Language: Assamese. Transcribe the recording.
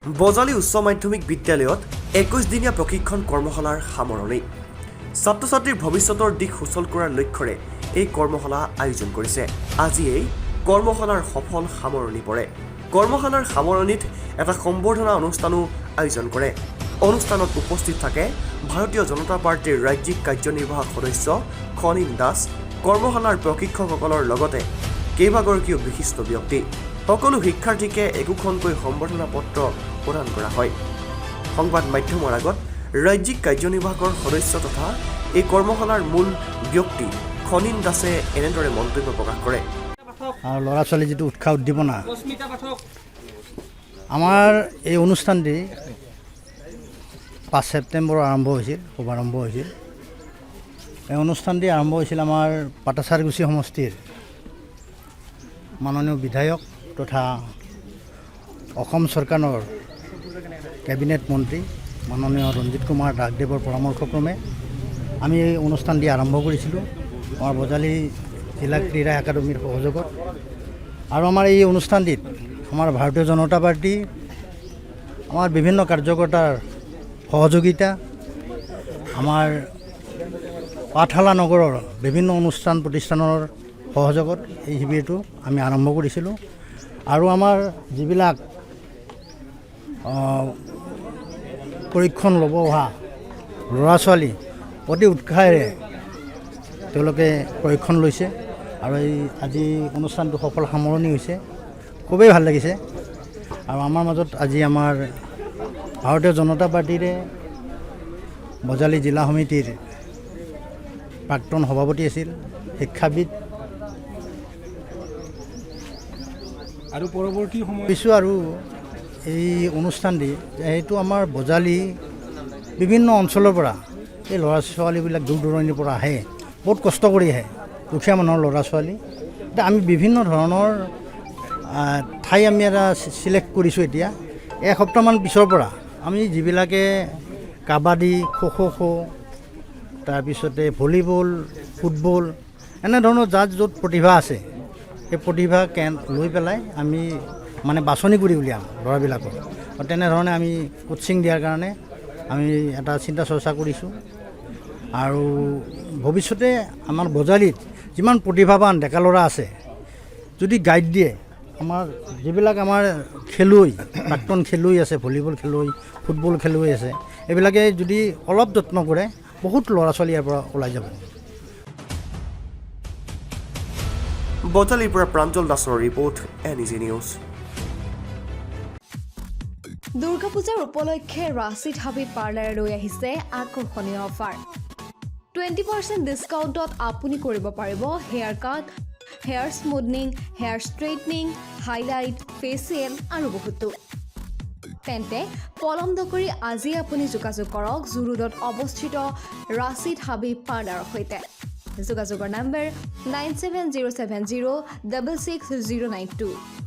বজালী উচ্চ মাধ্যমিক বিদ্যালয়ত 21 দিনীয়া প্ৰশিক্ষণ কৰ্মশালাৰ সামৰণি ছাত্ৰ-ছাত্ৰীৰ ভৱিষ্যতৰ দিশ সুচল কৰাৰ লক্ষ্যৰে এই কৰ্মশালা আয়োজন কৰিছে আজি এই কৰ্মশালাৰ সফল সামৰণি পৰে কৰ্মশালাৰ সামৰণিত এটা সম্বৰ্ধনা অনুষ্ঠানো আয়োজন কৰে অনুষ্ঠানত উপস্থিত থাকে ভাৰতীয় জনতা পাৰ্টিৰ ৰাজ্যিক কাৰ্যনিৰ্বাহক সদস্য খনিন দাস কৰ্মশালাৰ প্ৰশিক্ষকসকলৰ লগতে কেইবাগৰাকীও বিশিষ্ট ব্যক্তি সকলো শিক্ষাৰ্থীকে একোখনকৈ সম্বৰ্ধনা পত্ৰ প্ৰদান কৰা হয় সংবাদ মাধ্যমৰ আগত ৰাজ্যিক কাৰ্যনিৰ্বাহকৰ সদস্য তথা এই কৰ্মশালাৰ মূল ব্যক্তি খনিন দাসে এনেদৰে মন্তব্য প্ৰকাশ কৰে আৰু ল'ৰা ছোৱালী যিটো উৎসাহ উদ্দীপনা আমাৰ এই অনুষ্ঠানটি 5 ছেপ্টেম্বৰ শুভাৰম্ভ হৈছিল এই অনুষ্ঠানটি আৰম্ভ হৈছিল আমাৰ পাটাচাৰকুছি সমষ্টিৰ মাননীয় বিধায়ক তথা অসম চৰকাৰৰ কেবিনেট মন্ত্ৰী মাননীয় ৰঞ্জিত কুমাৰ দাসদেৱৰ পৰামৰ্শক্ৰমে আমি এই অনুষ্ঠানটি আৰম্ভ কৰিছিলোঁ আমাৰ বজালী জিলা ক্ৰীড়া একাডেমীৰ সহযোগত আৰু আমাৰ এই অনুষ্ঠানটিত আমাৰ ভাৰতীয় জনতা পাৰ্টি আমাৰ বিভিন্ন কাৰ্যকৰ্তাৰ সহযোগিতা আমাৰ পাঠশালা নগৰৰ বিভিন্ন অনুষ্ঠান প্ৰতিষ্ঠানৰ সহযোগত এই শিবিৰটো আমি আৰম্ভ কৰিছিলোঁ আৰু আমাৰ যিবিলাক প্ৰশিক্ষণ ল'ব অহা ল'ৰা ছোৱালী অতি উৎসাহেৰে তেওঁলোকে প্ৰশিক্ষণ লৈছে আৰু এই আজি অনুষ্ঠানটো সফল সামৰণি হৈছে খুবেই ভাল লাগিছে আৰু আমাৰ মাজত আজি আমাৰ ভাৰতীয় জনতা পাৰ্টিৰে বজালী জিলা সমিতিৰ প্ৰাক্তন সভাপতি আছিল শিক্ষাবিদ আৰু পৰৱৰ্তী সময় পিছোঁ আৰু এই অনুষ্ঠানটি এইটো আমাৰ বজালী বিভিন্ন অঞ্চলৰ পৰা এই ল'ৰা ছোৱালীবিলাক দূৰ দূৰণিৰ পৰা আহে বহুত কষ্ট কৰি আহে দুখীয়া মানুহৰ ল'ৰা ছোৱালী এতিয়া আমি বিভিন্ন ধৰণৰ ঠাই আমি এটা চিলেক্ট কৰিছোঁ এতিয়া এসপ্তাহমান পিছৰ পৰা আমি যিবিলাকে কাবাডী খো তাৰপিছতে ভলীবল ফুটবল এনেধৰণৰ যাৰ য'ত প্ৰতিভা আছে সেই প্ৰতিভা লৈ পেলাই আমি মানে বাছনি কৰি উলিয়াম ল'ৰাবিলাকক আৰু তেনেধৰণে আমি কোচিং দিয়াৰ কাৰণে আমি এটা চিন্তা চৰ্চা কৰিছোঁ আৰু ভৱিষ্যতে আমাৰ বজালীত যিমান প্ৰতিভাৱান ডেকা ল'ৰা আছে যদি গাইড দিয়ে আমাৰ যিবিলাক আমাৰ খেলুৱৈ প্ৰাক্তন খেলুৱৈ আছে ভলীবল খেলুৱৈ ফুটবল খেলুৱৈ আছে এইবিলাকে যদি অলপ যত্ন কৰে বহুত ল'ৰা ছোৱালী ইয়াৰ পৰা ওলাই যাব বজালীৰ পৰা প্ৰাঞ্জল দাসৰ ৰিপৰ্ট NEG নিউজ দুৰ্গা পূজাৰ উপলক্ষে ৰাছিদ হাবিব পাৰ্লাৰে লৈ আহিছে আকৰ্ষণীয় অফাৰ 20% ডিছকাউণ্টত আপুনি কৰিব পাৰিব hair cut hair smoothing hair straightening highlight facial আৰু বহুতো তেন্তে পলম নকৰি আজি আপুনি যোগাযোগ কৰক জুৰুডত অৱস্থিত ৰাছিদ হাবিব পাৰ্লাৰৰ সৈতে যোগাযোগৰ নম্বৰ 9707066092